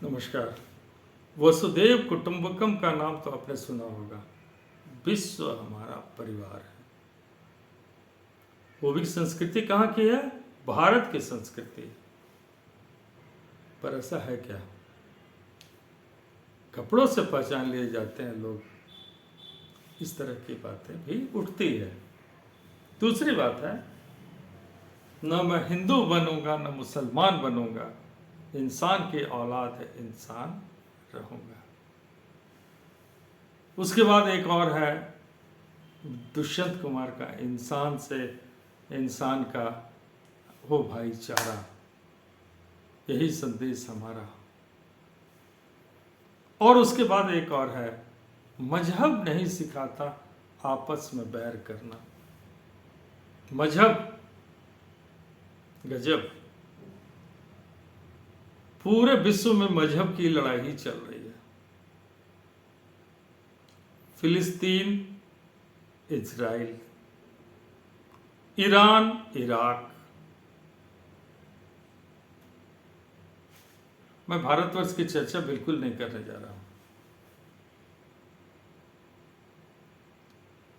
नमस्कार। वसुदेव कुटुंबकम का नाम तो आपने सुना होगा। विश्व हमारा परिवार है। वो भी संस्कृति कहाँ की है? भारत की संस्कृति। पर ऐसा है क्या? कपड़ों से पहचान लिए जाते हैं लोग। इस तरह की बातें भी उठती है। दूसरी बात है, न मैं हिंदू बनूंगा न मुसलमान बनूंगा, इंसान की औलाद है, इंसान रहूंगा। उसके बाद एक और है दुष्यंत कुमार का, इंसान से इंसान का हो भाईचारा, यही संदेश हमारा। और उसके बाद एक और है, मजहब नहीं सिखाता आपस में बैर करना। मजहब गजब, पूरे विश्व में मजहब की लड़ाई ही चल रही है। फिलिस्तीन, इजराइल, ईरान, इराक। मैं भारतवर्ष की चर्चा बिल्कुल नहीं करने जा रहा हूं।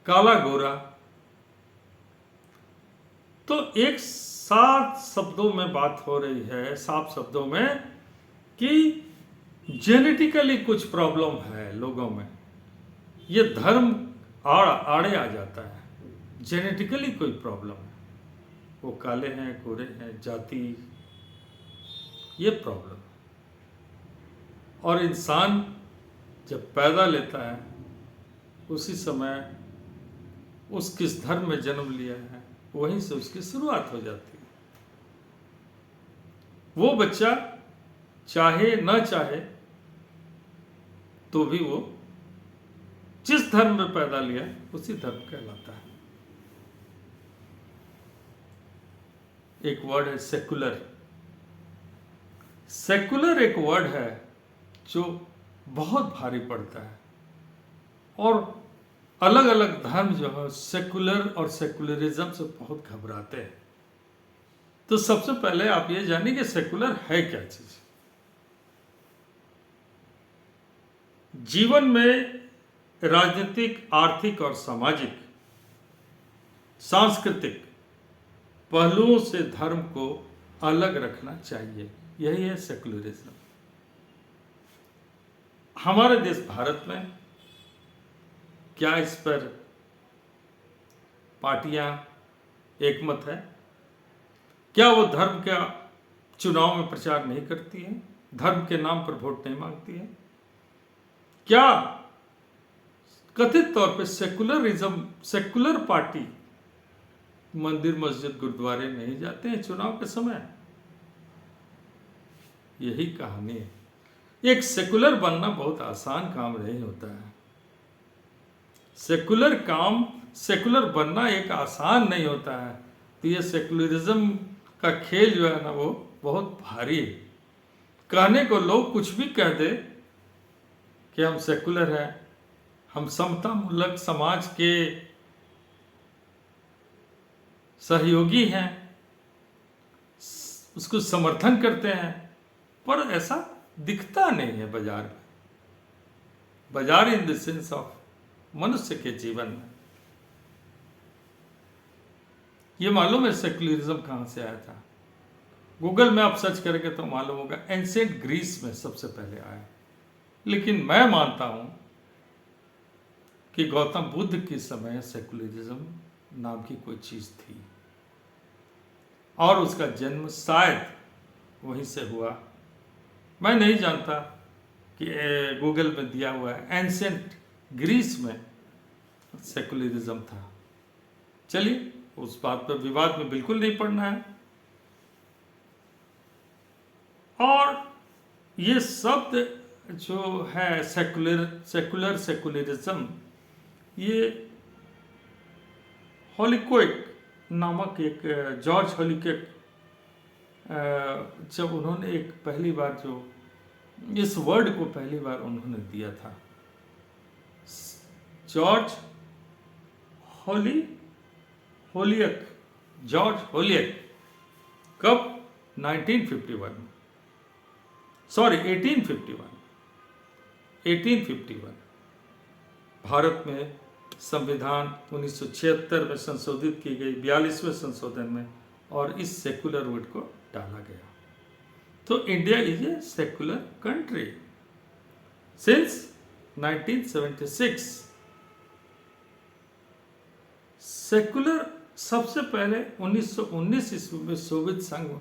काला गोरा, तो एक सात शब्दों में बात हो रही है, साफ शब्दों में, कि जेनेटिकली कुछ प्रॉब्लम है लोगों में। ये धर्म आड़े आ जाता है। जेनेटिकली कोई प्रॉब्लम है, वो काले हैं, गोरे हैं, जाति, ये प्रॉब्लम। और इंसान जब पैदा लेता है उसी समय उस किस धर्म में जन्म लिया है, वहीं से उसकी शुरुआत हो जाती है। वो बच्चा चाहे न चाहे तो भी वो जिस धर्म में पैदा लिया उसी धर्म कहलाता है। एक वर्ड है सेकुलर। सेकुलर एक वर्ड है जो बहुत भारी पड़ता है, और अलग अलग धर्म जो है सेकुलर और सेकुलरिज्म से बहुत घबराते हैं। तो सबसे पहले आप ये जानिए कि सेकुलर है क्या चीज। जीवन में राजनीतिक, आर्थिक और सामाजिक, सांस्कृतिक पहलुओं से धर्म को अलग रखना चाहिए, यही है सेकुलरिज्म। हमारे देश भारत में क्या इस पर पार्टियां एकमत है? क्या वो धर्म का चुनाव में प्रचार नहीं करती हैं? धर्म के नाम पर वोट नहीं मांगती हैं? क्या कथित तौर पे सेकुलरिज्म, सेकुलर पार्टी मंदिर, मस्जिद, गुरुद्वारे नहीं जाते हैं चुनाव के समय? यही कहानी है। एक सेकुलर बनना बहुत आसान काम नहीं होता है। सेकुलर बनना एक आसान नहीं होता है। तो ये सेकुलरिज्म का खेल जो है ना, वो बहुत भारी है। कहने को लोग कुछ भी कह दे कि हम सेकुलर हैं, हम समतामूलक समाज के सहयोगी हैं, उसको समर्थन करते हैं, पर ऐसा दिखता नहीं है बाजार में। बाजार इन द सेंस ऑफ मनुष्य के जीवन में। ये मालूम है सेकुलरिज्म कहां से आया था? गूगल में आप सर्च करेंगे तो मालूम होगा, एंशिएंट ग्रीस में सबसे पहले आया। लेकिन मैं मानता हूं कि गौतम बुद्ध के समय सेकुलरिज्म नाम की कोई चीज थी, और उसका जन्म शायद वहीं से हुआ। मैं नहीं जानता कि गूगल में दिया हुआ है एंशिएंट ग्रीस में सेकुलरिज्म था। चलिए, उस बात पर विवाद में बिल्कुल नहीं पड़ना है। और ये शब्द जो है सेकुलरिज्म, ये हॉलिकोइक नामक एक जॉर्ज हॉलिकोइक, जब उन्होंने एक पहली बार जो इस वर्ड को पहली बार उन्होंने दिया था, जॉर्ज होलियक, कब? 1951 में। सॉरी 1851 भारत में संविधान 1976 में संशोधित की गई 42वें संशोधन में, और इस सेकुलर वर्ड को डाला गया। तो India is a secular country since 1976। Secular सबसे पहले 1919 ईस्वी में सोवियत संघ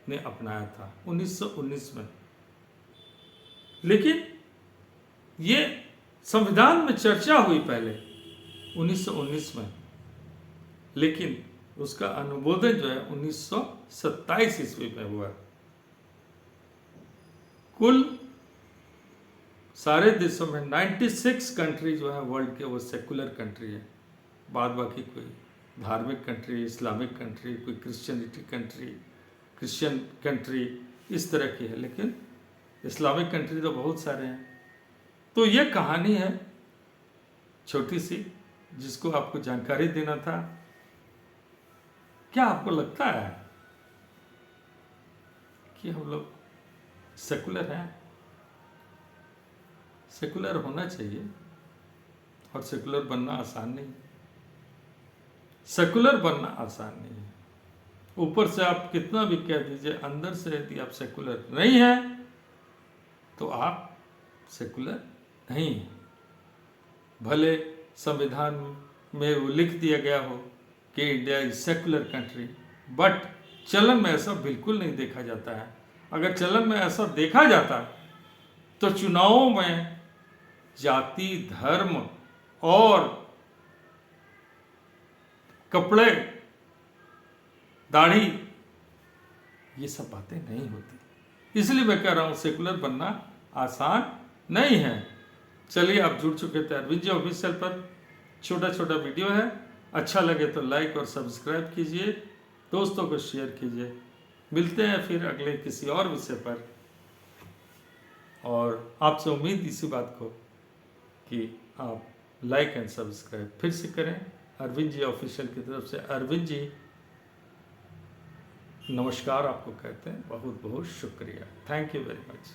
ने अपनाया था, 1919 में। लेकिन ये संविधान में चर्चा हुई पहले 1919 में, लेकिन उसका अनुमोदन जो है 1927 ईस्वी में हुआ। कुल सारे देशों में 96 कंट्री जो है वर्ल्ड के वो सेकुलर कंट्री है। बाद बाकी कोई धार्मिक कंट्री, इस्लामिक कंट्री, कोई क्रिश्चियनिटी कंट्री, क्रिश्चियन कंट्री इस तरह की है, लेकिन इस्लामिक कंट्री तो बहुत सारे हैं। तो ये कहानी है छोटी सी, जिसको आपको जानकारी देना था। क्या आपको लगता है कि हम लोग सेकुलर हैं? सेकुलर होना चाहिए, और सेकुलर बनना आसान नहीं। सेकुलर बनना आसान नहीं है। ऊपर से आप कितना भी कह दीजिए, अंदर से यदि आप सेकुलर नहीं हैं तो आप सेकुलर नहीं हैं। भले संविधान में वो लिख दिया गया हो कि India is secular country, but चलन में ऐसा बिल्कुल नहीं देखा जाता है। अगर चलन में ऐसा देखा जाता तो चुनावों में जाति, धर्म और कपड़े, दाढ़ी, ये सब बातें नहीं होती। इसलिए मैं कह रहा हूं सेकुलर बनना आसान नहीं है। चलिए, आप जुड़ चुके थे अरविंद जी ऑफिशियल पर। छोटा छोटा वीडियो है, अच्छा लगे तो लाइक और सब्सक्राइब कीजिए, दोस्तों को शेयर कीजिए। मिलते हैं फिर अगले किसी और विषय पर, और आपसे उम्मीद इसी बात को कि आप लाइक एंड सब्सक्राइब फिर से करें। अरविंद जी ऑफिशियल की तरफ से अरविंद जी नमस्कार आपको कहते हैं। बहुत बहुत शुक्रिया। Thank you very much.